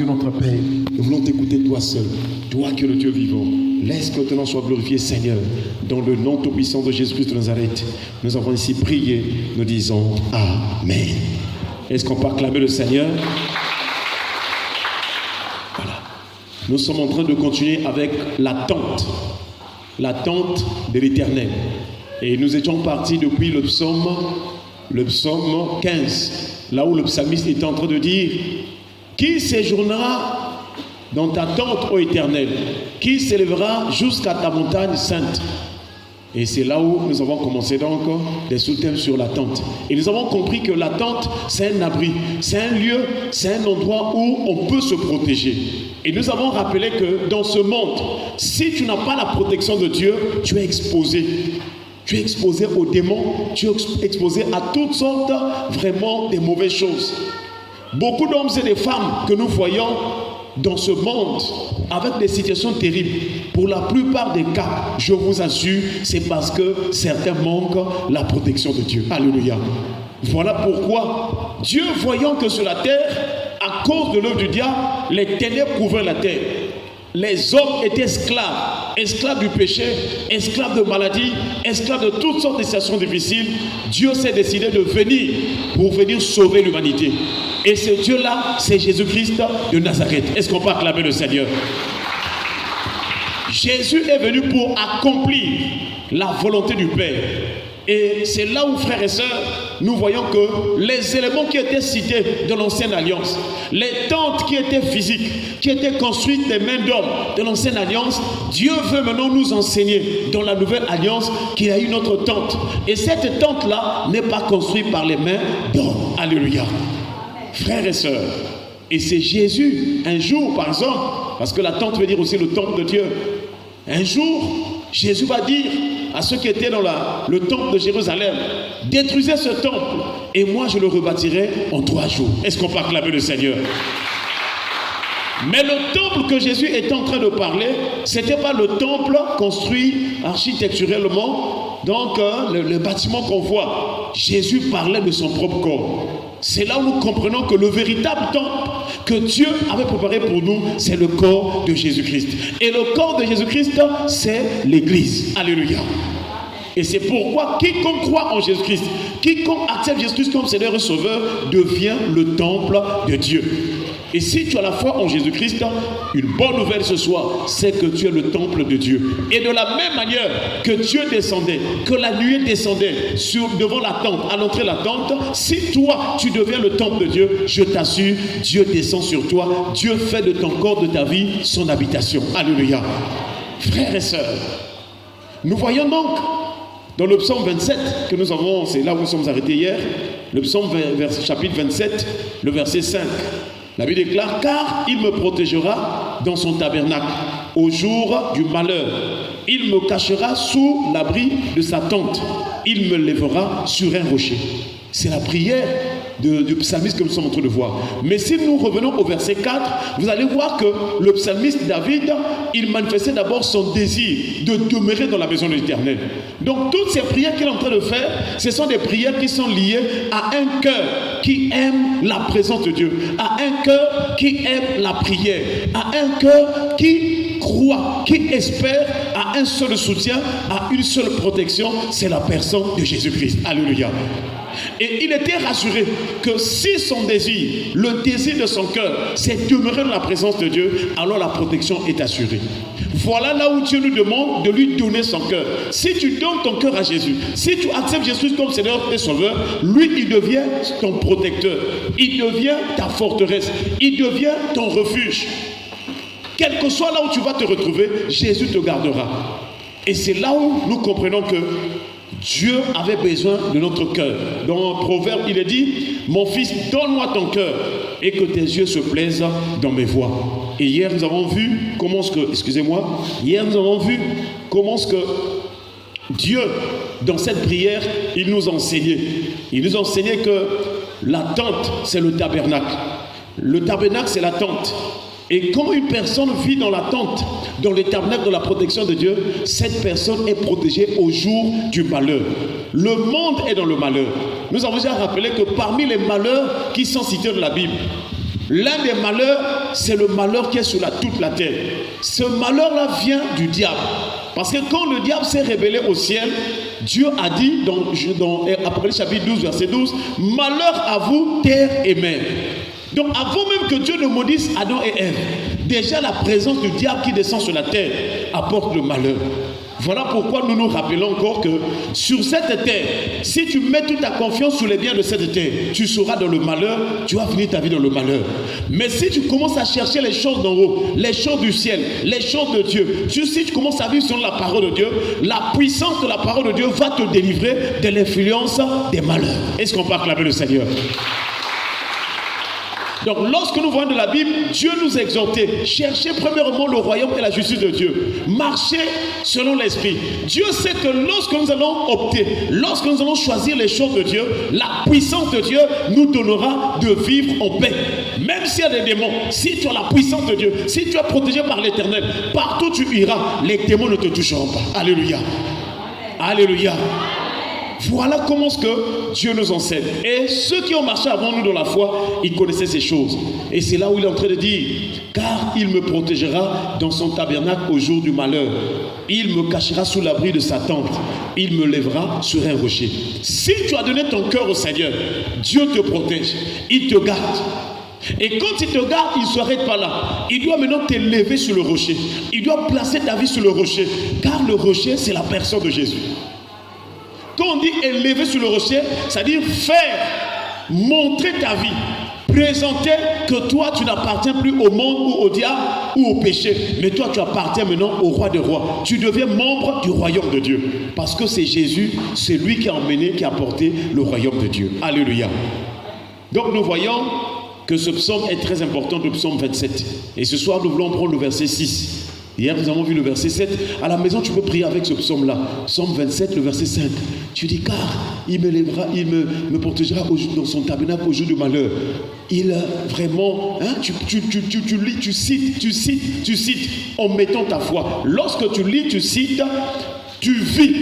Dieu notre Père, nous voulons t'écouter toi seul, toi qui es le Dieu vivant. Laisse que ton nom soit glorifié, Seigneur, dans le nom tout puissant de Jésus-Christ de Nazareth. Nous avons ici prié, nous disons Amen. Est-ce qu'on peut acclamer le Seigneur? Voilà. Nous sommes en train de continuer avec l'attente de l'Éternel. Et nous étions partis depuis le psaume 15, là où le psalmiste est en train de dire: qui séjournera dans ta tente, ô Éternel? Qui s'élèvera jusqu'à ta montagne sainte? Et c'est là où nous avons commencé donc des sous-thèmes sur la tente. Et nous avons compris que la tente, c'est un abri, c'est un lieu, c'est un endroit où on peut se protéger. Et nous avons rappelé que dans ce monde, si tu n'as pas la protection de Dieu, tu es exposé. Tu es exposé aux démons, tu es exposé à toutes sortes vraiment de mauvaises choses. Beaucoup d'hommes et de femmes que nous voyons dans ce monde avec des situations terribles, pour la plupart des cas, je vous assure, c'est parce que certains manquent la protection de Dieu. Alléluia. Voilà pourquoi Dieu, voyant que sur la terre, à cause de l'œuvre du diable, les ténèbres couvraient la terre. Les hommes étaient esclaves du péché, esclaves de maladie, esclaves de toutes sortes de situations difficiles. Dieu s'est décidé de venir pour venir sauver l'humanité. Et ce Dieu-là, c'est Jésus-Christ de Nazareth. Est-ce qu'on peut acclamer le Seigneur? Jésus est venu pour accomplir la volonté du Père. Et c'est là où, frères et sœurs, nous voyons que les éléments qui étaient cités dans l'ancienne alliance, les tentes qui étaient physiques, qui étaient construites des mains d'hommes de l'ancienne alliance, Dieu veut maintenant nous enseigner dans la nouvelle alliance qu'il y a une autre tente. Et cette tente-là n'est pas construite par les mains d'hommes. Alléluia. Frères et sœurs, et c'est Jésus, un jour par exemple, parce que la tente veut dire aussi le temple de Dieu, un jour, Jésus va dire à ceux qui étaient dans le temple de Jérusalem: détruisez ce temple et moi je le rebâtirai en 3 jours. Est-ce qu'on peut acclamer le Seigneur? Mais le temple que Jésus est en train de parler, ce n'était pas le temple construit architecturellement, donc le bâtiment qu'on voit. Jésus parlait de son propre corps. C'est là où nous comprenons que le véritable temple que Dieu avait préparé pour nous, c'est le corps de Jésus-Christ. Et le corps de Jésus-Christ, c'est l'Église. Alléluia. Et c'est pourquoi quiconque croit en Jésus-Christ, quiconque accepte Jésus-Christ comme Seigneur et Sauveur, devient le temple de Dieu. Et si tu as la foi en Jésus-Christ, une bonne nouvelle ce soir, c'est que tu es le temple de Dieu. Et de la même manière que Dieu descendait, que la nuée descendait devant la tente, à l'entrée de la tente, si toi tu deviens le temple de Dieu, je t'assure, Dieu descend sur toi, Dieu fait de ton corps, de ta vie, son habitation. Alléluia. Frères et sœurs, nous voyons donc dans le psaume 27 que nous avons, c'est là où nous sommes arrêtés hier, le psaume chapitre 27, le verset 5. La Bible déclare: car il me protégera dans son tabernacle au jour du malheur. Il me cachera sous l'abri de sa tente. Il me lèvera sur un rocher. C'est la prière du psalmiste que nous sommes en train de voir. Mais si nous revenons au verset 4, vous allez voir que le psalmiste David, il manifestait d'abord son désir de demeurer dans la maison de l'Éternel. Donc toutes ces prières qu'il est en train de faire, ce sont des prières qui sont liées à un cœur qui aime la présence de Dieu, à un cœur qui aime la prière, à un cœur qui croit, qui espère à un seul soutien, à une seule protection, c'est la personne de Jésus-Christ. Alléluia. Et il était rassuré que si son désir, le désir de son cœur, c'est demeurer dans la présence de Dieu, alors la protection est assurée. Voilà là où Dieu nous demande de lui donner son cœur. Si tu donnes ton cœur à Jésus, si tu acceptes Jésus comme Seigneur et Sauveur, lui il devient ton protecteur, il devient ta forteresse, il devient ton refuge. Quel que soit là où tu vas te retrouver, Jésus te gardera. Et c'est là où nous comprenons que Dieu avait besoin de notre cœur. Dans Proverbe, il est dit: mon fils, donne-moi ton cœur et que tes yeux se plaisent dans mes voies. Et hier, nous avons vu comment hier, nous avons vu comment ce que Dieu, dans cette prière, il nous enseignait. Il nous enseignait que la tente, c'est le tabernacle. Le tabernacle, c'est la tente. Et quand une personne vit dans la tente, dans le tabernacle de la protection de Dieu, cette personne est protégée au jour du malheur. Le monde est dans le malheur. Nous avons déjà rappelé que parmi les malheurs qui sont cités dans la Bible, L'un des malheurs, c'est le malheur qui est sur toute la terre. Ce malheur-là vient du diable. Parce que quand le diable s'est révélé au ciel, Dieu a dit dans Apocalypse chapitre 12, verset 12, « Malheur à vous, terre et mer ». Donc avant même que Dieu ne maudisse Adam et Ève, déjà la présence du diable qui descend sur la terre apporte le malheur. Voilà pourquoi nous nous rappelons encore que sur cette terre, si tu mets toute ta confiance sur les biens de cette terre, tu seras dans le malheur, tu vas finir ta vie dans le malheur. Mais si tu commences à chercher les choses d'en haut, les choses du ciel, les choses de Dieu, si tu commences à vivre selon la parole de Dieu, la puissance de la parole de Dieu va te délivrer de l'influence des malheurs. Est-ce qu'on peut acclamer le Seigneur? Donc lorsque nous voyons de la Bible, Dieu nous exhortait, cherchez premièrement le royaume et la justice de Dieu, marchez selon l'esprit. Dieu sait que lorsque nous allons opter, lorsque nous allons choisir les choses de Dieu, la puissance de Dieu nous donnera de vivre en paix. Même s'il y a des démons, si tu as la puissance de Dieu, si tu es protégé par l'Éternel, partout tu iras, les démons ne te toucheront pas. Alléluia. Alléluia. Voilà comment ce que Dieu nous enseigne. Et ceux qui ont marché avant nous dans la foi, ils connaissaient ces choses. Et c'est là où il est en train de dire, car il me protégera dans son tabernacle au jour du malheur. Il me cachera sous l'abri de sa tente. Il me lèvera sur un rocher. Si tu as donné ton cœur au Seigneur, Dieu te protège. Il te garde. Et quand il te garde, il ne s'arrête pas là. Il doit maintenant t'élever sur le rocher. Il doit placer ta vie sur le rocher. Car le rocher, c'est la personne de Jésus. Quand on dit élever sur le rocher, c'est-à-dire faire, montrer ta vie, présenter que toi tu n'appartiens plus au monde ou au diable ou au péché, mais toi tu appartiens maintenant au roi des rois. Tu deviens membre du royaume de Dieu. Parce que c'est Jésus, c'est lui qui a emmené, qui a porté le royaume de Dieu. Alléluia. Donc nous voyons que ce psaume est très important, le psaume 27. Et ce soir nous voulons prendre le verset 6. Hier, nous avons vu le verset 7. À la maison, tu peux prier avec ce psaume-là. Psaume 27, le verset 5. Tu dis, car il me protégera dans son tabernacle au jour du malheur. Il vraiment, hein, tu lis, tu cites en mettant ta foi. Lorsque tu lis, tu cites, tu vis.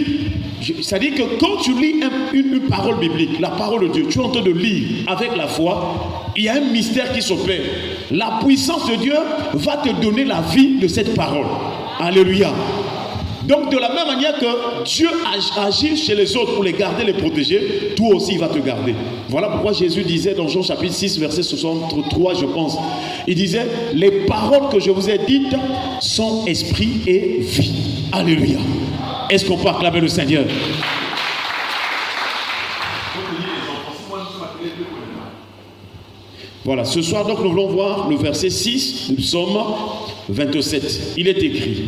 C'est-à-dire que quand tu lis une parole biblique, la parole de Dieu, tu es en train de lire avec la foi, il y a un mystère qui s'opère. La puissance de Dieu va te donner la vie de cette parole. Alléluia. Donc de la même manière que Dieu agit chez les autres pour les garder, les protéger, toi aussi il va te garder. Voilà pourquoi Jésus disait dans Jean chapitre 6, verset 63, je pense, il disait, les paroles que je vous ai dites sont esprit et vie. Alléluia. Est-ce qu'on peut acclamer le Seigneur? Voilà, ce soir donc nous voulons voir le verset 6 du psaume 27. Il est écrit,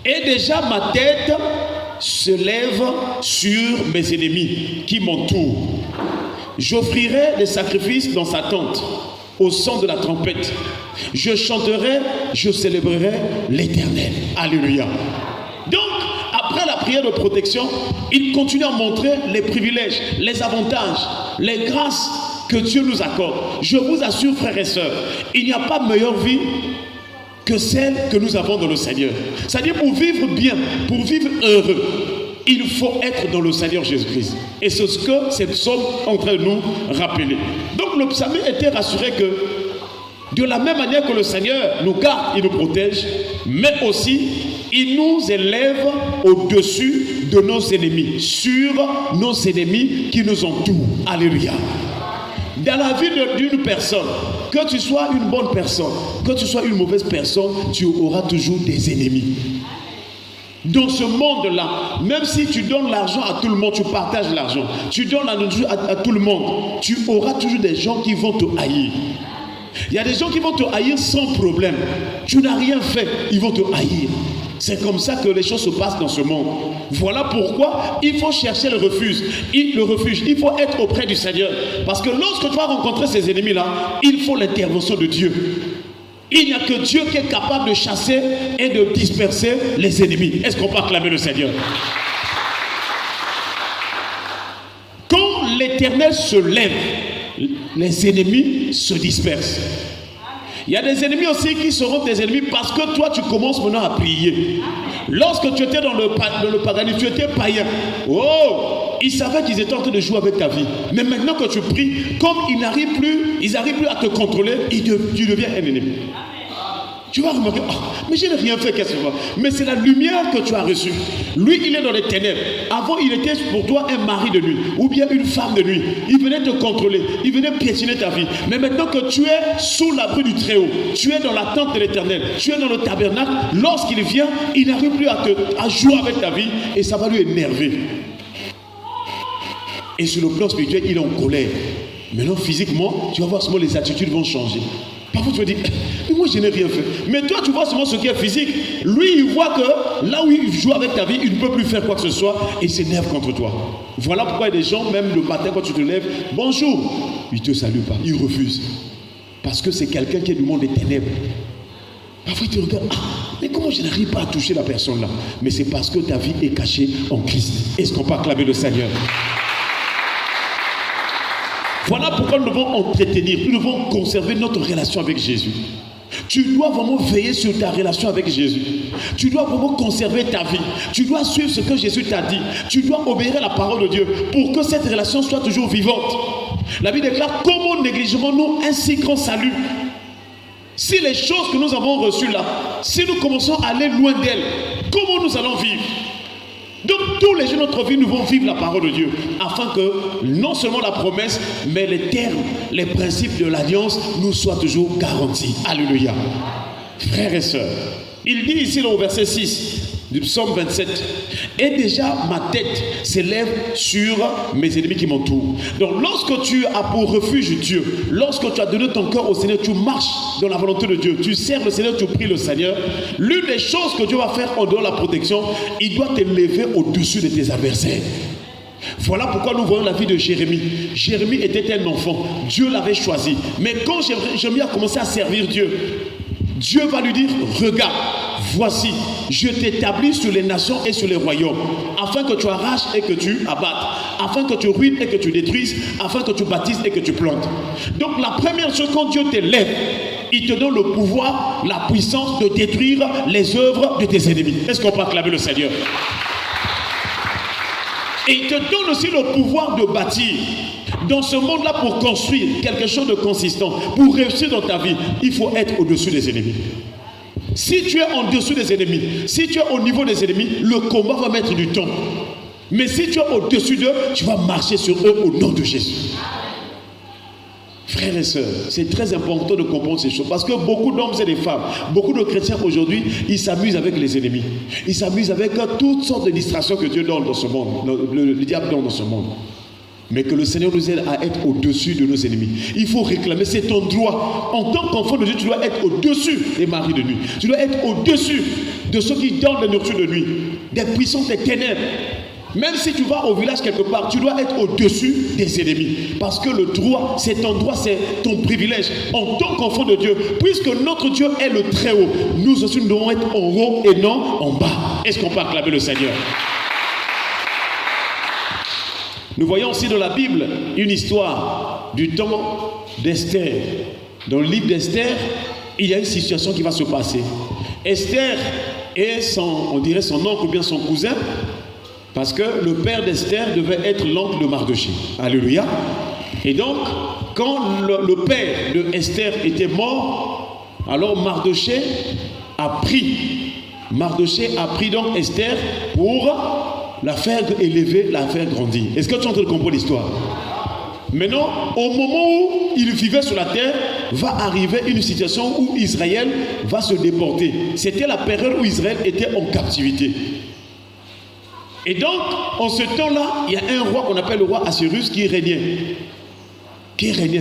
et déjà ma tête se lève sur mes ennemis qui m'entourent. J'offrirai des sacrifices dans sa tente au son de la trompette. Je chanterai, je célébrerai l'Éternel. Alléluia. Donc, après la prière de protection, il continue à montrer les privilèges, les avantages, les grâces que Dieu nous accorde. Je vous assure, frères et sœurs, il n'y a pas meilleure vie que celle que nous avons dans le Seigneur. C'est-à-dire pour vivre bien, pour vivre heureux, il faut être dans le Seigneur Jésus-Christ. Et c'est ce que ces psaumes sont en train de nous rappeler. Donc le psalmiste était rassuré que de la même manière que le Seigneur nous garde et nous protège, mais aussi il nous élève au-dessus de nos ennemis, sur nos ennemis qui nous entourent. Alléluia. Dans la vie d'une personne, que tu sois une bonne personne, que tu sois une mauvaise personne, tu auras toujours des ennemis. Dans ce monde-là, même si tu donnes l'argent à tout le monde, tu partages l'argent, tu donnes la nourriture à tout le monde, tu auras toujours des gens qui vont te haïr. Il y a des gens qui vont te haïr sans problème. Tu n'as rien fait, ils vont te haïr. C'est comme ça que les choses se passent dans ce monde. Voilà pourquoi il faut chercher le refuge. Il faut être auprès du Seigneur. Parce que lorsque tu vas rencontrer ces ennemis-là, il faut l'intervention de Dieu. Il n'y a que Dieu qui est capable de chasser et de disperser les ennemis. Est-ce qu'on peut acclamer le Seigneur? Quand l'Éternel se lève, les ennemis se dispersent. Il y a des ennemis aussi qui seront tes ennemis parce que toi tu commences maintenant à prier. Lorsque tu étais dans le paganisme, tu étais païen. Oh, ils savaient qu'ils étaient en train de jouer avec ta vie. Mais maintenant que tu pries, comme ils n'arrivent plus à te contrôler, tu deviens un ennemi. Tu vas remarquer, oh, mais je n'ai rien fait, qu'est-ce que c'est? Mais c'est la lumière que tu as reçue. Lui, il est dans les ténèbres. Avant, il était pour toi un mari de nuit ou bien une femme de nuit. Il venait te contrôler, il venait piétiner ta vie. Mais maintenant que tu es sous l'abri du Très-Haut, tu es dans la tente de l'Éternel, tu es dans le tabernacle, lorsqu'il vient, il n'arrive plus à jouer avec ta vie et ça va lui énerver. Et sur le plan spirituel, il est en colère. Maintenant, physiquement, tu vas voir seulement les attitudes vont changer. Parfois, tu vas dire, mais moi, je n'ai rien fait. Mais toi, tu vois seulement ce qui est physique. Lui, il voit que là où il joue avec ta vie, il ne peut plus faire quoi que ce soit et il s'énerve contre toi. Voilà pourquoi il y a des gens, même le matin, quand tu te lèves, bonjour, il ne te salue pas, il refuse. Parce que c'est quelqu'un qui est du monde des ténèbres. Parfois, il te regarde, mais comment je n'arrive pas à toucher la personne là? Mais c'est parce que ta vie est cachée en Christ. Est-ce qu'on peut acclamer le Seigneur? Voilà pourquoi nous devons entretenir, nous devons conserver notre relation avec Jésus. Tu dois vraiment veiller sur ta relation avec Jésus. Tu dois vraiment conserver ta vie. Tu dois suivre ce que Jésus t'a dit. Tu dois obéir à la parole de Dieu pour que cette relation soit toujours vivante. La Bible déclare, comment négligeons-nous un si grand salut? Si les choses que nous avons reçues là, si nous commençons à aller loin d'elles, comment nous allons vivre? Donc tous les jours de notre vie, nous devons vivre la parole de Dieu afin que non seulement la promesse, mais les termes, les principes de l'alliance nous soient toujours garantis. Alléluia. Frères et sœurs, il dit ici au verset 6 du psaume 27, et déjà ma tête s'élève sur mes ennemis qui m'entourent. Donc lorsque tu as pour refuge Dieu, lorsque tu as donné ton cœur au Seigneur, tu marches dans la volonté de Dieu, tu sers le Seigneur, tu pries le Seigneur, l'une des choses que Dieu va faire en dehors de la protection, il doit t'élever au-dessus de tes adversaires. Voilà pourquoi nous voyons la vie de Jérémie. Jérémie était un enfant, Dieu l'avait choisi. Mais quand Jérémie a commencé à servir Dieu, Dieu va lui dire, regarde, voici, je t'établis sur les nations et sur les royaumes, afin que tu arraches et que tu abattes, afin que tu ruines et que tu détruises, afin que tu bâtisses et que tu plantes. Donc la première chose, quand Dieu t'élève, il te donne le pouvoir, la puissance de détruire les œuvres de tes ennemis. Est-ce qu'on peut acclamer le Seigneur? Et il te donne aussi le pouvoir de bâtir. Dans ce monde-là, pour construire quelque chose de consistant, pour réussir dans ta vie, il faut être au-dessus des ennemis. Si tu es en dessous des ennemis, si tu es au niveau des ennemis, le combat va mettre du temps. Mais si tu es au-dessus d'eux, tu vas marcher sur eux au nom de Jésus. Frères et sœurs, c'est très important de comprendre ces choses parce que beaucoup d'hommes et de femmes, beaucoup de chrétiens aujourd'hui, ils s'amusent avec les ennemis. Ils s'amusent avec toutes sortes de distractions que Dieu donne dans ce monde, le diable donne dans ce monde. Mais que le Seigneur nous aide à être au-dessus de nos ennemis. Il faut réclamer, c'est ton droit. En tant qu'enfant de Dieu, tu dois être au-dessus des maris de nuit. Tu dois être au-dessus de ceux qui donnent la nourriture de nuit, des puissances des ténèbres. Même si tu vas au village quelque part, tu dois être au-dessus des ennemis. Parce que le droit, c'est ton droit, c'est ton privilège. En tant qu'enfant de Dieu, puisque notre Dieu est le Très-Haut, nous aussi nous devons être en haut et non en bas. Est-ce qu'on peut acclamer le Seigneur? Nous voyons aussi dans la Bible une histoire du temps d'Esther. Dans le livre d'Esther, il y a une situation qui va se passer. Esther et on dirait son oncle ou bien son cousin, parce que le père d'Esther devait être l'oncle de Mardochée. Alléluia. Et donc, quand le père de Esther était mort, alors Mardochée a pris donc Esther pour la faire élever, la faire grandir. Est-ce que tu es en train de comprendre l'histoire? Maintenant, au moment où il vivait sur la terre, va arriver une situation où Israël va se déporter. C'était la période où Israël était en captivité. Et donc, en ce temps-là, il y a un roi qu'on appelle le roi Assyrus qui régnait.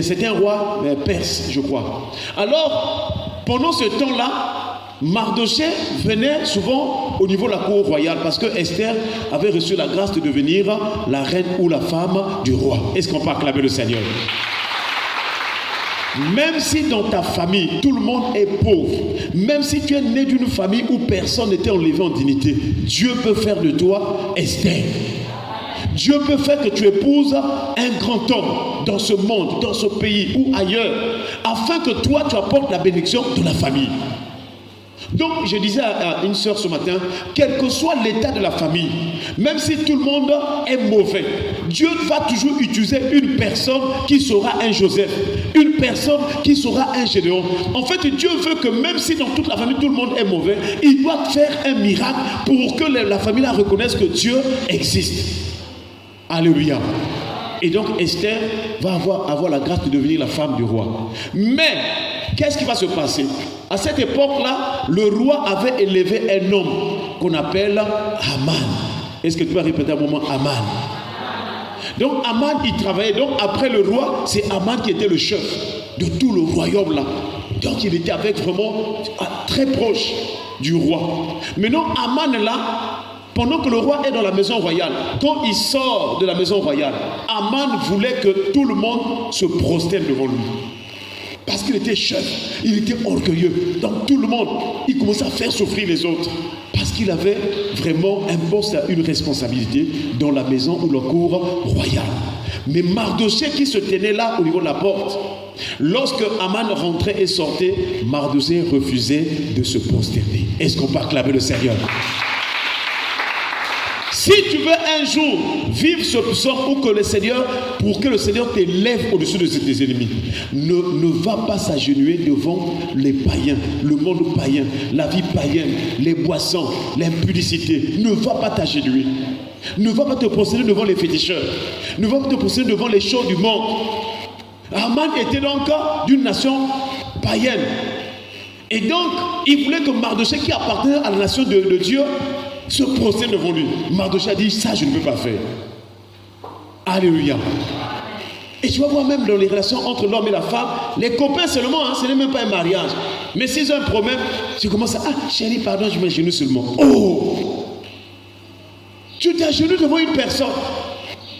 C'était un roi perse, je crois. Alors, pendant ce temps-là, Mardochée venait souvent au niveau de la cour royale parce que Esther avait reçu la grâce de devenir la reine ou la femme du roi. Est-ce qu'on peut acclamer le Seigneur? Même si dans ta famille, tout le monde est pauvre, même si tu es né d'une famille où personne n'était enlevé en dignité, Dieu peut faire de toi Esther. Dieu peut faire que tu épouses un grand homme dans ce monde, dans ce pays ou ailleurs, afin que toi tu apportes la bénédiction de la famille. Donc je disais à une sœur ce matin, quel que soit l'état de la famille, même si tout le monde est mauvais, Dieu va toujours utiliser une personne qui sera un Joseph, une personne qui sera un Gédéon. En fait, Dieu veut que même si dans toute la famille tout le monde est mauvais, il doit faire un miracle pour que la famille la reconnaisse que Dieu existe. Alléluia. Et donc Esther va avoir la grâce de devenir la femme du roi. Mais qu'est-ce qui va se passer? À cette époque-là, le roi avait élevé un homme qu'on appelle Haman. Est-ce que tu vas répéter un moment Haman? Donc Haman, il travaillait. Donc après le roi, c'est Haman qui était le chef de tout le royaume là. Donc il était avec vraiment très proche du roi. Maintenant Haman là, pendant que le roi est dans la maison royale, quand il sort de la maison royale, Haman voulait que tout le monde se prosterne devant lui. Parce qu'il était chef, il était orgueilleux. Donc tout le monde, il commençait à faire souffrir les autres. Parce qu'il avait vraiment un poste, une responsabilité dans la maison ou la cour royale. Mais Mardochée qui se tenait là au niveau de la porte, lorsque Haman rentrait et sortait, Mardochée refusait de se prosterner. Est-ce qu'on peut acclamer le Seigneur? Si tu veux un jour vivre ce psaume ou que le Seigneur, pour que le Seigneur t'élève au-dessus de tes ennemis, ne va pas s'agenouiller devant les païens, le monde païen, la vie païenne, les boissons, l'impudicité. Ne va pas t'agenouiller. Ne va pas te prosterner devant les féticheurs. Ne va pas te prosterner devant les choses du monde. Haman était donc d'une nation païenne. Et donc, il voulait que Mardochée, qui appartenait à la nation de Dieu, se prosterne devant lui. Mardochée a dit, ça je ne peux pas faire. Alléluia. Et tu vas voir même dans les relations entre l'homme et la femme, les copains seulement, ce n'est même pas un mariage. Mais s'ils ont un problème, tu commences à, chérie, pardon, je m'agenouille seulement. Oh! Tu t'agenouilles devant une personne.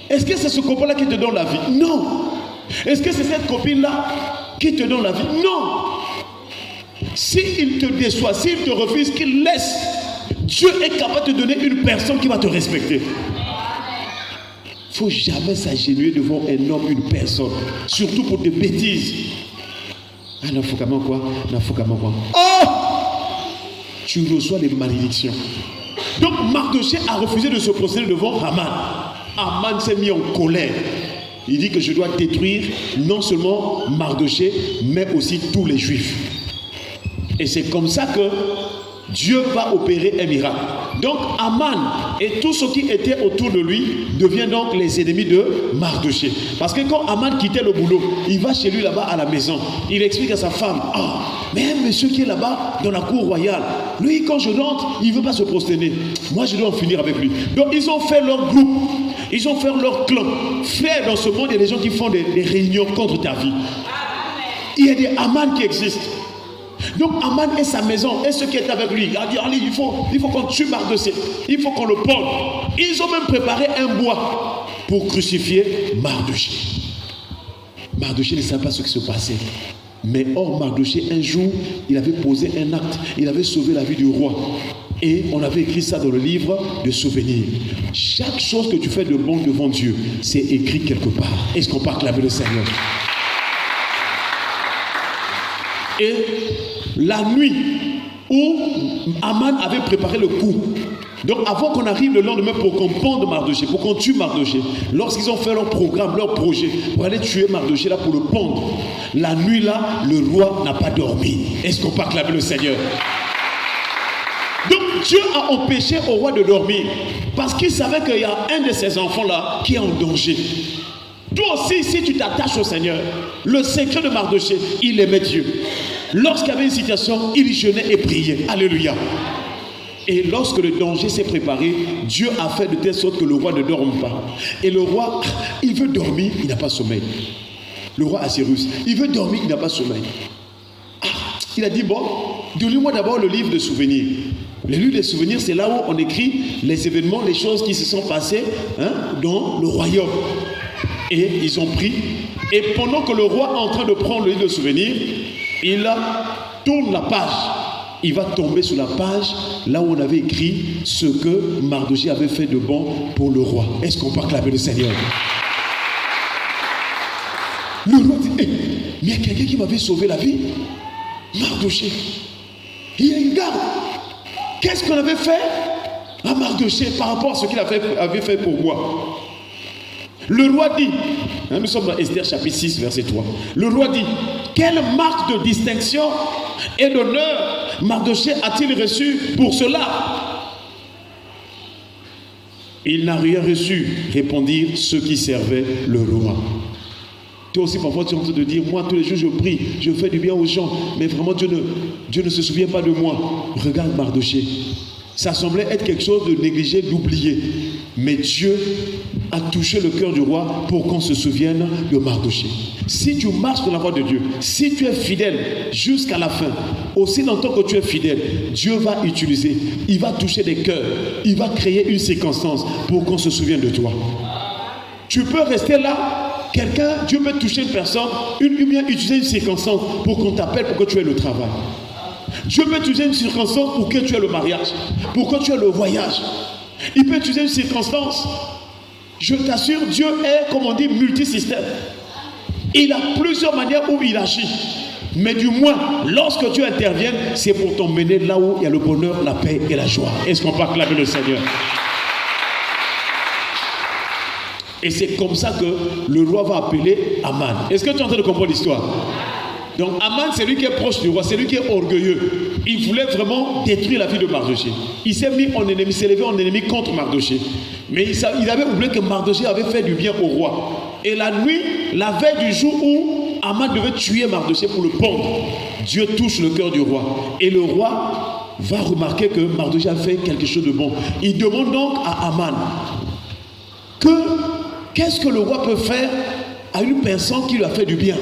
Est-ce que c'est ce copain-là qui te donne la vie? Non. Est-ce que c'est cette copine-là qui te donne la vie? Non. S'il te déçoit, s'il te refuse, qu'il laisse, Dieu est capable de te donner une personne qui va te respecter. Il ne faut jamais s'agenouiller devant un homme, une personne, surtout pour des bêtises. Ah, non, faut comment quoi? Non, faut comment quoi? Oh! Tu reçois des malédictions. Donc Mardochée a refusé de se prosterner devant Haman. Haman s'est mis en colère. Il dit que je dois détruire non seulement Mardochée, mais aussi tous les Juifs. Et c'est comme ça que Dieu va opérer un miracle. Donc Haman et tous ceux qui étaient autour de lui deviennent donc les ennemis de Mardochée. Parce que quand Haman quittait le boulot, il va chez lui là-bas à la maison. Il explique à sa femme, mais un monsieur qui est là-bas dans la cour royale, lui quand je rentre, il ne veut pas se prosterner. Moi je dois en finir avec lui. Donc ils ont fait leur groupe, ils ont fait leur clan. Frère, dans ce monde, il y a des gens qui font des réunions contre ta vie. Il y a des Haman qui existent. Donc Haman et sa maison et ceux qui étaient avec lui, il a dit, allez, il faut qu'on tue Mardochée, il faut qu'on le pende. Ils ont même préparé un bois pour crucifier Mardochée. Mardochée ne savait pas ce qui se passait. Mais or Mardochée, un jour, il avait posé un acte, il avait sauvé la vie du roi. Et on avait écrit ça dans le livre de souvenirs. Chaque chose que tu fais de bon devant Dieu, c'est écrit quelque part. Est-ce qu'on peut acclamer le Seigneur? Et la nuit où Haman avait préparé le coup, donc avant qu'on arrive le lendemain pour qu'on pende Mardochée, pour qu'on tue Mardochée, lorsqu'ils ont fait leur programme, leur projet pour aller tuer Mardochée là pour le pendre, la nuit là, le roi n'a pas dormi. Est-ce qu'on peut acclamer le Seigneur? Donc Dieu a empêché au roi de dormir parce qu'il savait qu'il y a un de ses enfants là qui est en danger. Toi aussi, si tu t'attaches au Seigneur, le secret de Mardochée, il aimait Dieu. Lorsqu'il y avait une situation, il jeûnait et priait. Alléluia. Et lorsque le danger s'est préparé, Dieu a fait de telle sorte que le roi ne dorme pas. Et le roi, il veut dormir, il n'a pas sommeil. Le roi Assyrus, il veut dormir, il n'a pas sommeil. Il a dit, bon, donnez-moi d'abord le livre de souvenirs. Le livre de souvenirs, c'est là où on écrit les événements, les choses qui se sont passées dans le royaume. Et ils ont pris. Et pendant que le roi est en train de prendre le livre de souvenirs, il tourne la page. Il va tomber sur la page là où on avait écrit ce que Mardochée avait fait de bon pour le roi. Est-ce qu'on peut acclamer le Seigneur? Le roi dit, mais il y a quelqu'un qui m'avait sauvé la vie. Mardochée. Il y a une garde. Qu'est-ce qu'on avait fait à Mardochée par rapport à ce qu'il avait fait pour moi? Le roi dit, nous sommes dans Esther chapitre 6 verset 3. Le roi dit, quelle marque de distinction et d'honneur Mardochée a-t-il reçu pour cela? Il n'a rien reçu, répondirent ceux qui servaient le roi. Toi aussi, parfois, tu es en train de dire, moi, tous les jours, je prie, je fais du bien aux gens, mais vraiment, Dieu ne se souvient pas de moi. Regarde Mardochée. Ça semblait être quelque chose de négligé, d'oublié. Mais Dieu a touché le cœur du roi pour qu'on se souvienne de Mardochée. Si tu marches dans la voie de Dieu, si tu es fidèle jusqu'à la fin, aussi longtemps que tu es fidèle, Dieu va utiliser, il va toucher des cœurs, il va créer une circonstance pour qu'on se souvienne de toi. Tu peux rester là, Dieu peut toucher une personne, ou bien utiliser une circonstance pour qu'on t'appelle pour que tu aies le travail. Dieu peut utiliser une circonstance pour que tu aies le mariage, pour que tu aies le voyage. Il peut utiliser une circonstance. Je t'assure, Dieu est, comme on dit, multisystème. Il a plusieurs manières où il agit. Mais du moins, lorsque Dieu intervient, c'est pour t'emmener là où il y a le bonheur, la paix et la joie. Est-ce qu'on peut acclamer le Seigneur? Et c'est comme ça que le roi va appeler Aman. Est-ce que tu es en train de comprendre l'histoire? Donc Aman, c'est lui qui est proche du roi, c'est lui qui est orgueilleux. Il voulait vraiment détruire la vie de Mardochée. Il s'est mis en ennemi, s'est levé en ennemi contre Mardochée. Mais il avait oublié que Mardochée avait fait du bien au roi. Et la nuit, la veille du jour où Aman devait tuer Mardochée pour le pendre, Dieu touche le cœur du roi. Et le roi va remarquer que Mardochée a fait quelque chose de bon. Il demande donc à Aman qu'est-ce que le roi peut faire à une personne qui lui a fait du bien,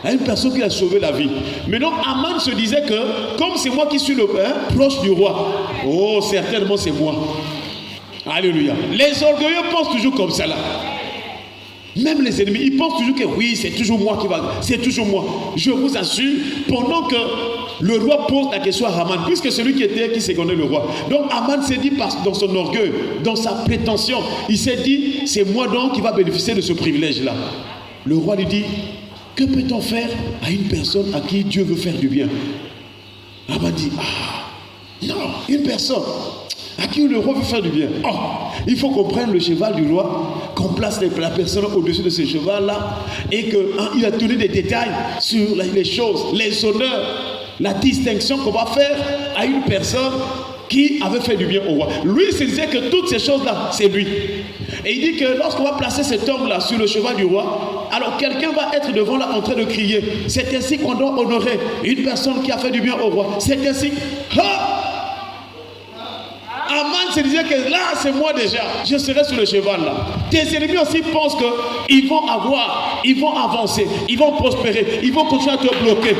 à une personne qui a sauvé la vie. Mais donc Aman se disait que comme c'est moi qui suis le proche du roi, oh certainement c'est moi. Alléluia. Les orgueilleux pensent toujours comme ça là. Même les ennemis, ils pensent toujours que oui, c'est toujours moi qui va, c'est toujours moi. Je vous assure, pendant que le roi pose la question à Aman, puisque celui qui secondait le roi. Donc Aman s'est dit, dans son orgueil, dans sa prétention, il s'est dit, c'est moi donc qui va bénéficier de ce privilège-là. Le roi lui dit, que peut-on faire à une personne à qui Dieu veut faire du bien? Aman dit, non, une personne à qui le roi veut faire du bien. Oh, il faut qu'on prenne le cheval du roi, qu'on place la personne au-dessus de ce cheval-là, et qu'il a donné des détails sur les choses, les honneurs, la distinction qu'on va faire à une personne qui avait fait du bien au roi. Lui, il se disait que toutes ces choses-là, c'est lui. Et il dit que lorsqu'on va placer cet homme-là sur le cheval du roi, alors quelqu'un va être devant là en train de crier. C'est ainsi qu'on doit honorer une personne qui a fait du bien au roi. C'est ainsi. Aman se disait que là, c'est moi déjà. Je serai sur le cheval là. Tes ennemis aussi pensent qu'ils vont avoir, ils vont avancer, ils vont prospérer, ils vont continuer à te bloquer.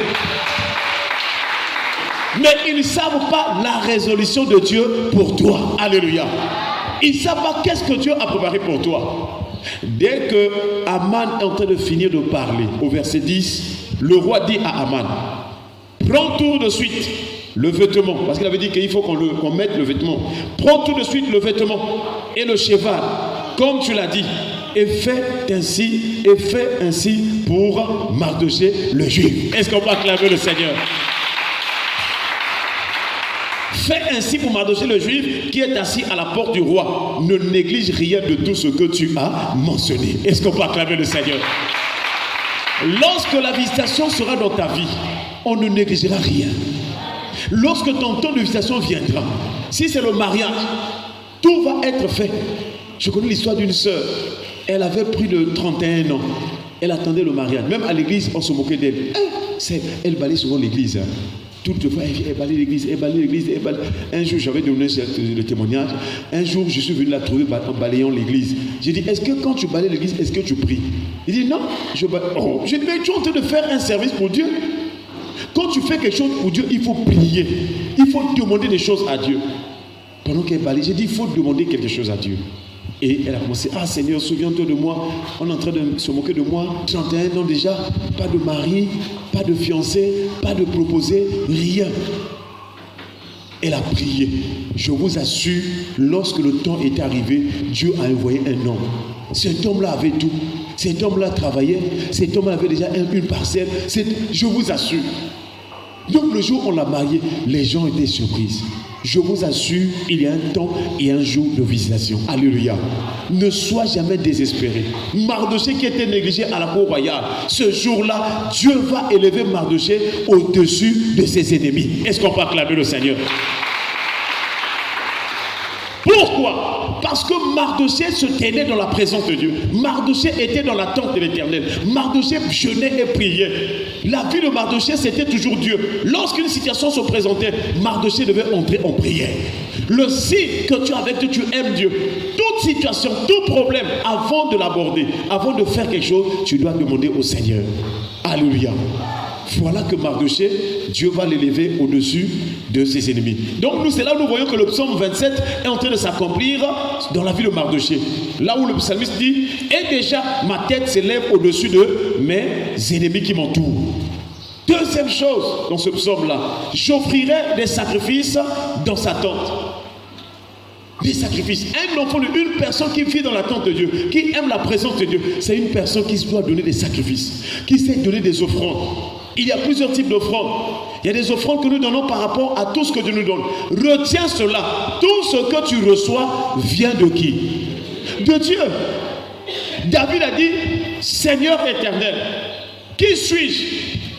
Mais ils ne savent pas la résolution de Dieu pour toi. Alléluia. Ils ne savent pas qu'est-ce que Dieu a préparé pour toi. Dès que Aman est en train de finir de parler, au verset 10, le roi dit à Aman, prends tout de suite le vêtement, parce qu'il avait dit qu'il faut qu'on mette le vêtement. Prends tout de suite le vêtement et le cheval, comme tu l'as dit, et fais ainsi pour Mardochée le juif. Est-ce qu'on peut acclamer le Seigneur? Fais ainsi pour Mardochée le juif qui est assis à la porte du roi. Ne néglige rien de tout ce que tu as mentionné. Est-ce qu'on peut acclamer le Seigneur? Lorsque la visitation sera dans ta vie, on ne négligera rien. Lorsque ton temps de visitation viendra, si c'est le mariage, tout va être fait. Je connais l'histoire d'une sœur. Elle avait plus de 31 ans. Elle attendait le mariage. Même à l'église, on se moquait d'elle. Elle balayait souvent l'église. Toutefois, elle balayait l'église, elle balayait l'église, elle balayait. Un jour, j'avais donné le témoignage. Un jour, je suis venu la trouver en balayant l'église. J'ai dit, est-ce que quand tu balayes l'église, est-ce que tu pries? Il dit, non, je balaye. Oh, j'ai dit, mais tu es en train de faire un service pour Dieu. Quand tu fais quelque chose pour Dieu, il faut prier. Il faut demander des choses à Dieu. Pendant qu'elle balayait, j'ai dit, il faut demander quelque chose à Dieu. Et elle a commencé, Seigneur, souviens-toi de moi. On est en train de se moquer de moi. 31 ans déjà, pas de mari, pas de fiancé, pas de proposé, rien. Elle a prié. Je vous assure, lorsque le temps est arrivé, Dieu a envoyé un homme. Cet homme-là avait tout. Cet homme-là travaillait, cet homme avait déjà une parcelle, je vous assure. Donc le jour où on l'a marié, les gens étaient surpris. Je vous assure, il y a un temps et un jour de visitation. Alléluia. Ne sois jamais désespéré. Mardochée qui était négligé à la cour royale, ce jour-là, Dieu va élever Mardochée au-dessus de ses ennemis. Est-ce qu'on peut acclamer le Seigneur? Pourquoi? Parce que Mardochée se tenait dans la présence de Dieu. Mardochée était dans l'attente de l'Éternel. Mardochée jeûnait et priait. La vie de Mardochée, c'était toujours Dieu. Lorsqu'une situation se présentait, Mardochée devait entrer en prière. Le signe que tu as avec Dieu, tu aimes Dieu. Toute situation, tout problème, avant de l'aborder, avant de faire quelque chose, tu dois demander au Seigneur. Alléluia. Voilà que Mardochée, Dieu va l'élever au-dessus de ses ennemis. Donc c'est là où nous voyons que le psaume 27 est en train de s'accomplir dans la vie de Mardochée. Là où le psalmiste dit, et déjà ma tête s'élève au-dessus de mes ennemis qui m'entourent. Deuxième chose dans ce psaume-là, j'offrirai des sacrifices dans sa tente. Des sacrifices. Un enfant, une personne qui vit dans l'attente de Dieu, qui aime la présence de Dieu, c'est une personne qui doit donner des sacrifices, qui sait donner des offrandes. Il y a plusieurs types d'offrandes. Il y a des offrandes que nous donnons par rapport à tout ce que Dieu nous donne. Retiens cela. Tout ce que tu reçois vient de qui? De Dieu. David a dit, Seigneur éternel, qui suis-je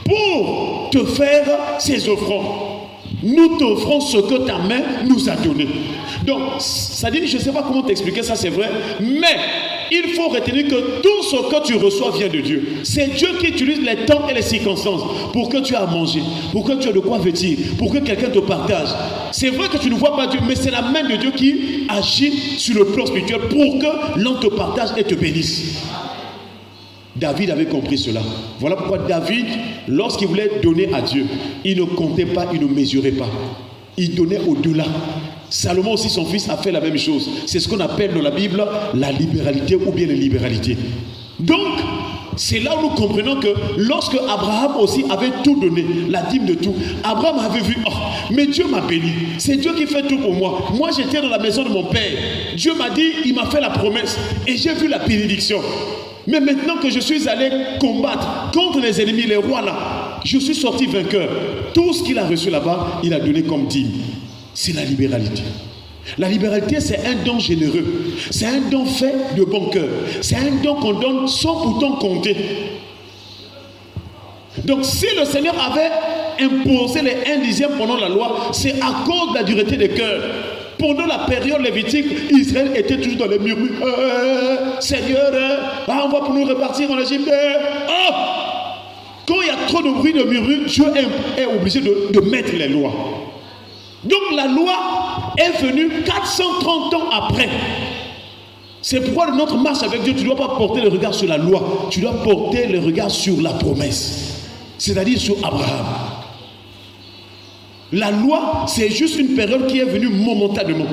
pour te faire ces offrandes? Nous t'offrons ce que ta main nous a donné. Donc, ça dit, je ne sais pas comment t'expliquer ça, c'est vrai, mais il faut retenir que tout ce que tu reçois vient de Dieu. C'est Dieu qui utilise les temps et les circonstances pour que tu aies à manger, pour que tu aies de quoi vêtir, pour que quelqu'un te partage. C'est vrai que tu ne vois pas Dieu, mais c'est la main de Dieu qui agit sur le plan spirituel pour que l'on te partage et te bénisse. David avait compris cela. Voilà pourquoi David, lorsqu'il voulait donner à Dieu, il ne comptait pas, il ne mesurait pas. Il donnait au-delà. Salomon aussi, son fils, a fait la même chose. C'est ce qu'on appelle dans la Bible la libéralité ou bien la libéralité. Donc, c'est là où nous comprenons que lorsque Abraham aussi avait tout donné, la dîme de tout, Abraham avait vu, oh, mais Dieu m'a béni. C'est Dieu qui fait tout pour moi. Moi, j'étais dans la maison de mon père. Dieu m'a dit, il m'a fait la promesse et j'ai vu la bénédiction. Mais maintenant que je suis allé combattre contre les ennemis, les rois là, je suis sorti vainqueur. Tout ce qu'il a reçu là-bas, il a donné comme dîme. C'est la libéralité. La libéralité, c'est un don généreux. C'est un don fait de bon cœur. C'est un don qu'on donne sans pourtant compter. Donc, si le Seigneur avait imposé les 1/10 pendant la loi, c'est à cause de la dureté des cœurs. Pendant la période lévitique, Israël était toujours dans les murmures. Seigneur, on va pour nous repartir en Égypte. Oh! Quand il y a trop de bruit de murmures, Dieu est obligé de mettre les lois. Donc la loi est venue 430 ans après. C'est pourquoi dans notre marche avec Dieu, tu ne dois pas porter le regard sur la loi. Tu dois porter le regard sur la promesse. C'est-à-dire sur Abraham. La loi, c'est juste une période qui est venue momentanément.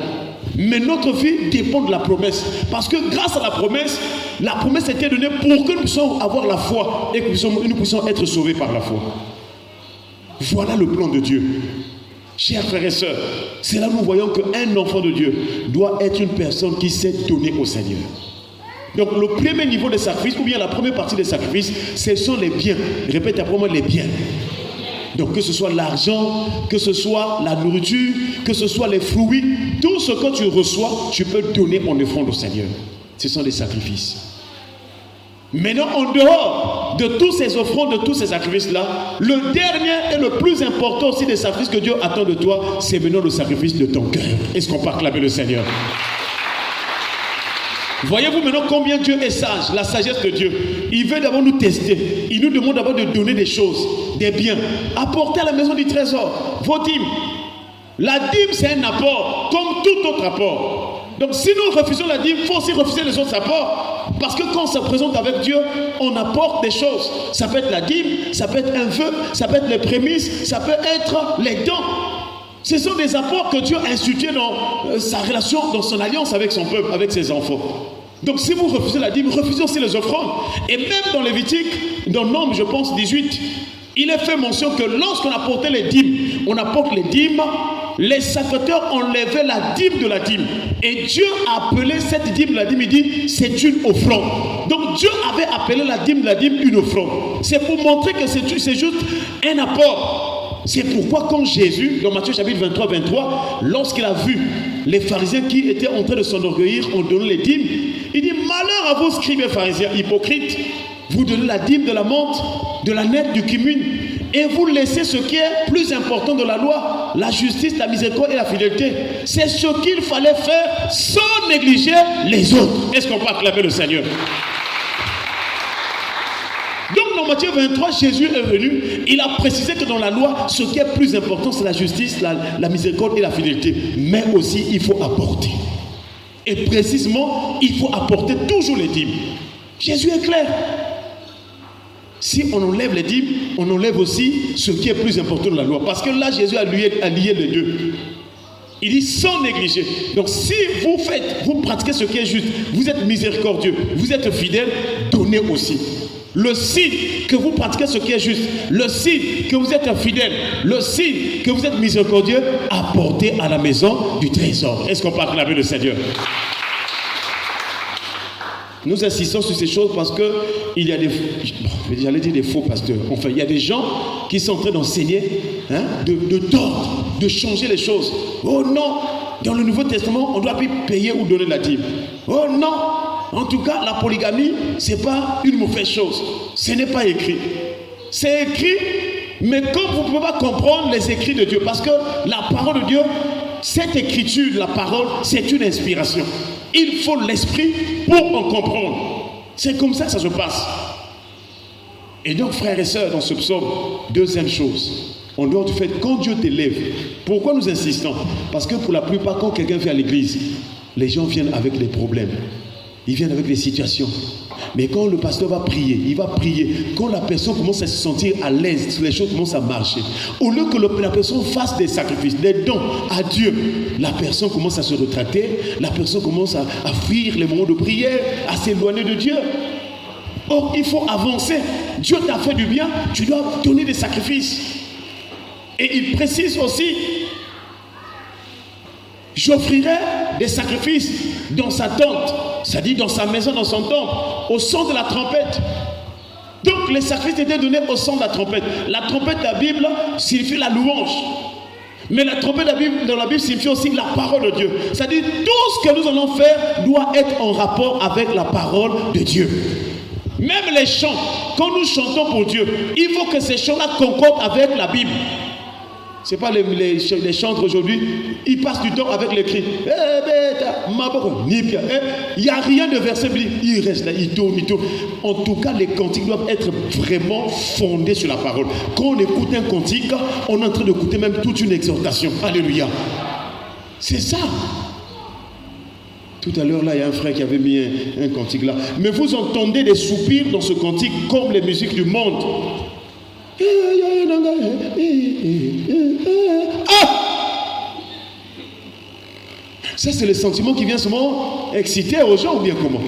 Mais notre vie dépend de la promesse. Parce que grâce à la promesse était donnée pour que nous puissions avoir la foi et que nous puissions être sauvés par la foi. Voilà le plan de Dieu. Chers frères et sœurs, c'est là que nous voyons qu'un enfant de Dieu doit être une personne qui sait donner au Seigneur. Donc le premier niveau de sacrifice, ou bien la première partie des sacrifices, ce sont les biens. Répète après moi, les biens. Donc que ce soit l'argent, que ce soit la nourriture, que ce soit les fruits, tout ce que tu reçois, tu peux donner en offrande au Seigneur. Ce sont des sacrifices. Maintenant, en dehors de tous ces offrandes, de tous ces sacrifices-là, le dernier et le plus important aussi des sacrifices que Dieu attend de toi, c'est maintenant le sacrifice de ton cœur. Est-ce qu'on peut acclamer le Seigneur? Voyez-vous maintenant combien Dieu est sage, la sagesse de Dieu. Il veut d'abord nous tester. Il nous demande d'abord de donner des choses, des biens. Apporter à la maison du trésor vos dîmes. La dîme, c'est un apport, comme tout autre apport. Donc si nous refusons la dîme, il faut aussi refuser les autres apports. Parce que quand on se présente avec Dieu, on apporte des choses. Ça peut être la dîme, ça peut être un vœu, ça peut être les prémices, ça peut être les dons. Ce sont des apports que Dieu a institués dans sa relation, dans son alliance avec son peuple, avec ses enfants. Donc si vous refusez la dîme, refusez aussi les offrandes. Et même dans Lévitique, dans Nombre, je pense 18, il est fait mention que lorsqu'on apportait les dîmes, on apporte les dîmes les sacrificateurs enlevaient la dîme de la dîme. Et Dieu a appelé cette dîme de la dîme, il dit, c'est une offrande. Donc Dieu avait appelé la dîme de la dîme une offrande. C'est pour montrer que c'est juste un apport. C'est pourquoi quand Jésus, dans Matthieu chapitre 23, lorsqu'il a vu les pharisiens qui étaient en train de s'enorgueillir en donnant les dîmes, il dit, malheur à vous scribes et pharisiens hypocrites, vous donnez la dîme de la menthe, de la nette, du cumin, et vous laissez ce qui est plus important de la loi, la justice, la miséricorde et la fidélité. C'est ce qu'il fallait faire sans négliger les autres. Est-ce qu'on peut acclamer le Seigneur? Donc dans Matthieu 23, Jésus est venu, il a précisé que dans la loi, ce qui est plus important, c'est la justice, la miséricorde et la fidélité. Mais aussi, il faut apporter. Et précisément, il faut apporter toujours les dîmes. Jésus est clair. Si on enlève les dîmes, on enlève aussi ce qui est plus important de la loi. Parce que là, Jésus a lié les deux. Il dit sans négliger. Donc si vous pratiquez ce qui est juste, vous êtes miséricordieux, vous êtes fidèle, donnez aussi. Le signe que vous pratiquez ce qui est juste, le signe que vous êtes fidèle, le signe que vous êtes miséricordieux, apportez à la maison du trésor. Est-ce qu'on peut acclamer le Seigneur? Nous insistons sur ces choses parce qu'il y a j'allais dire des faux pasteurs. Enfin, il y a des gens qui sont en train d'enseigner, de tordre, de changer les choses. Oh non, dans le Nouveau Testament, on ne doit plus payer ou donner la dîme. Oh non, en tout cas, la polygamie, ce n'est pas une mauvaise chose. Ce n'est pas écrit. C'est écrit, mais comme vous ne pouvez pas comprendre les écrits de Dieu, parce que la parole de Dieu, cette écriture, la parole, c'est une inspiration. Il faut l'esprit pour en comprendre. C'est comme ça que ça se passe. Et donc, frères et sœurs, dans ce psaume, deuxième chose, en dehors du fait, quand Dieu t'élève, pourquoi nous insistons? Parce que pour la plupart, quand quelqu'un vient à l'église, les gens viennent avec les problèmes. Ils viennent avec les situations. Mais quand le pasteur va prier, il va prier. Quand la personne commence à se sentir à l'aise, les choses commencent à marcher. Au lieu que la personne fasse des sacrifices, des dons à Dieu, la personne commence à se retracter, la personne commence à fuir les moments de prière, à s'éloigner de Dieu. Or, il faut avancer. Dieu t'a fait du bien, tu dois donner des sacrifices. Et il précise aussi, j'offrirai des sacrifices dans sa tente, c'est-à-dire dans sa maison, dans son temple, au son de la trompette. Donc les sacrifices étaient donnés au son de la trompette. La trompette de la Bible signifie la louange. Mais la trompette dans la Bible signifie aussi la parole de Dieu. C'est-à-dire tout ce que nous allons faire doit être en rapport avec la parole de Dieu. Même les chants, quand nous chantons pour Dieu, il faut que ces chants-là concordent avec la Bible. Ce n'est pas les chantres aujourd'hui, ils passent du temps avec les cris. Il n'y a rien de verset biblique. Il reste là, il tourne. En tout cas, les cantiques doivent être vraiment fondés sur la parole. Quand on écoute un cantique, on est en train d'écouter même toute une exhortation. Alléluia. C'est ça. Tout à l'heure, là, il y a un frère qui avait mis un cantique là. Mais vous entendez des soupirs dans ce cantique comme les musiques du monde. Ça, c'est le sentiment qui vient souvent exciter aux gens ou bien comment?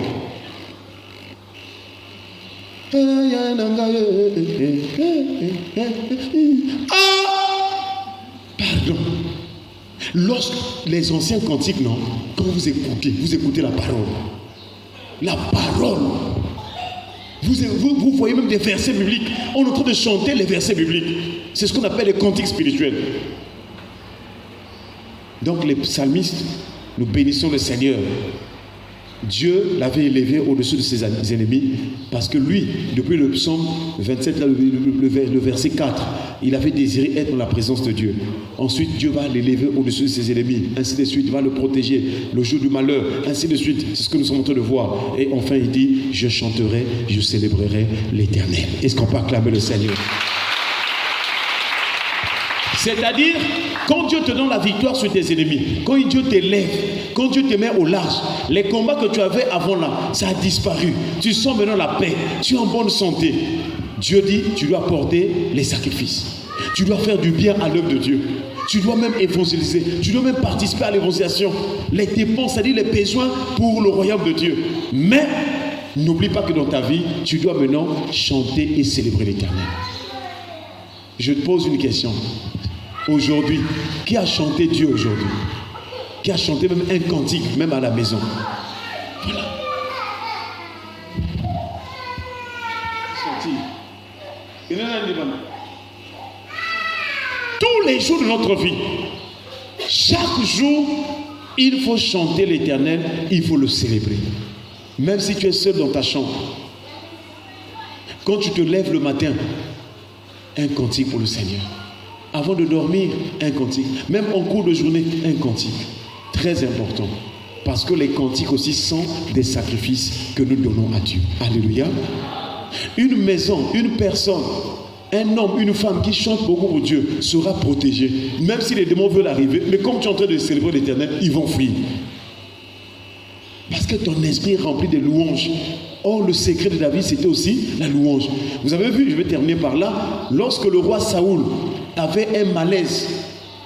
Pardon. Lorsque les anciens cantiques, non, quand vous écoutez la parole. La parole. Vous voyez même des versets bibliques. On est en train de chanter les versets bibliques. C'est ce qu'on appelle les cantiques spirituels. Donc les psalmistes, nous bénissons le Seigneur. Dieu l'avait élevé au-dessus de ses ennemis parce que lui, depuis le psaume 27, le verset 4, il avait désiré être dans la présence de Dieu. Ensuite, Dieu va l'élever au-dessus de ses ennemis. Ainsi de suite, il va le protéger le jour du malheur. Ainsi de suite, c'est ce que nous sommes en train de voir. Et enfin, il dit, je chanterai, je célébrerai l'Éternel. Est-ce qu'on peut acclamer le Seigneur? C'est-à-dire, quand Dieu te donne la victoire sur tes ennemis, quand Dieu t'élève, quand Dieu te met au large, les combats que tu avais avant là, ça a disparu. Tu sens maintenant la paix, tu es en bonne santé. Dieu dit, tu dois porter les sacrifices. Tu dois faire du bien à l'œuvre de Dieu. Tu dois même évangéliser. Tu dois même participer à l'évangélisation. Les dépenses, c'est-à-dire les besoins pour le royaume de Dieu. Mais, n'oublie pas que dans ta vie, tu dois maintenant chanter et célébrer l'Éternel. Je te pose une question. aujourd'hui? Qui a chanté Dieu aujourd'hui? Qui a chanté même un cantique, même à la maison? Voilà. Tous les jours de notre vie, chaque jour, il faut chanter l'Éternel, il faut le célébrer. Même si tu es seul dans ta chambre. Quand tu te lèves le matin, un cantique pour le Seigneur. Avant de dormir, un cantique. Même en cours de journée, un cantique. Très important. Parce que les cantiques aussi sont des sacrifices que nous donnons à Dieu. Alléluia. Une maison, une personne, un homme, une femme qui chante beaucoup pour Dieu sera protégé. Même si les démons veulent arriver, mais comme tu es en train de célébrer l'Éternel, ils vont fuir. Parce que ton esprit est rempli de louanges. Or, le secret de David, c'était aussi la louange. Vous avez vu, je vais terminer par là, lorsque le roi Saoul avait un malaise,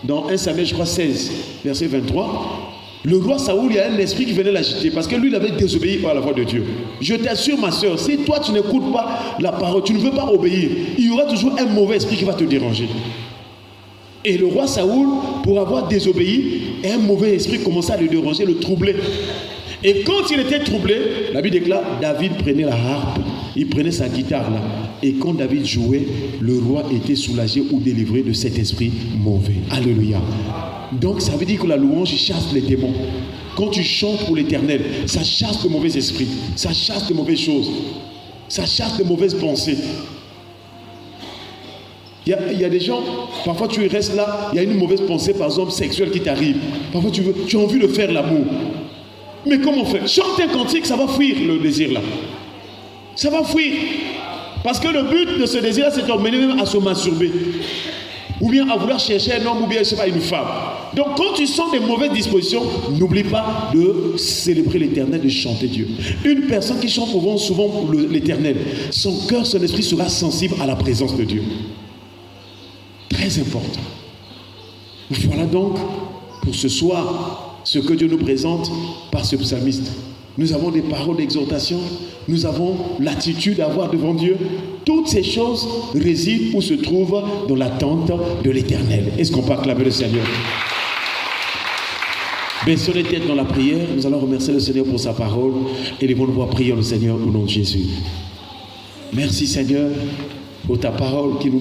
dans 1 Samuel, je crois 16, verset 23, le roi Saoul, il y a un esprit qui venait l'agiter, parce que lui, il avait désobéi à la voix de Dieu. Je t'assure, ma soeur, si toi, tu n'écoutes pas la parole, tu ne veux pas obéir, il y aura toujours un mauvais esprit qui va te déranger. Et le roi Saoul, pour avoir désobéi, un mauvais esprit commençait à le déranger, le troubler. Et quand il était troublé, la Bible déclare, David prenait la harpe, il prenait sa guitare là. Et quand David jouait, le roi était soulagé ou délivré de cet esprit mauvais. Alléluia. Donc ça veut dire que la louange chasse les démons. Quand tu chantes pour l'Éternel, ça chasse de mauvais esprits, ça chasse de mauvaises choses, ça chasse de mauvaises pensées. Il y a des gens, parfois tu restes là, il y a une mauvaise pensée par exemple sexuelle qui t'arrive. Parfois tu as envie de faire l'amour. Mais comment faire? Chante un cantique, ça va fuir le désir là. Ça va fuir. Parce que le but de ce désir, c'est d'emmener même à se masturber. Ou bien à vouloir chercher un homme, ou bien, je sais pas, une femme. Donc quand tu sens des mauvaises dispositions, n'oublie pas de célébrer l'Éternel, de chanter Dieu. Une personne qui chante souvent pour l'Éternel, son cœur, son esprit sera sensible à la présence de Dieu. Très important. Voilà donc, pour ce soir, ce que Dieu nous présente par ce psalmiste. Nous avons des paroles d'exhortation, nous avons l'attitude à avoir devant Dieu. Toutes ces choses résident ou se trouvent dans l'attente de l'Éternel. Est-ce qu'on peut acclamer le Seigneur? Baissons les têtes dans la prière. Nous allons remercier le Seigneur pour sa parole et les bonnes voix prier le Seigneur au nom de Jésus. Merci Seigneur pour ta parole qui nous bénit.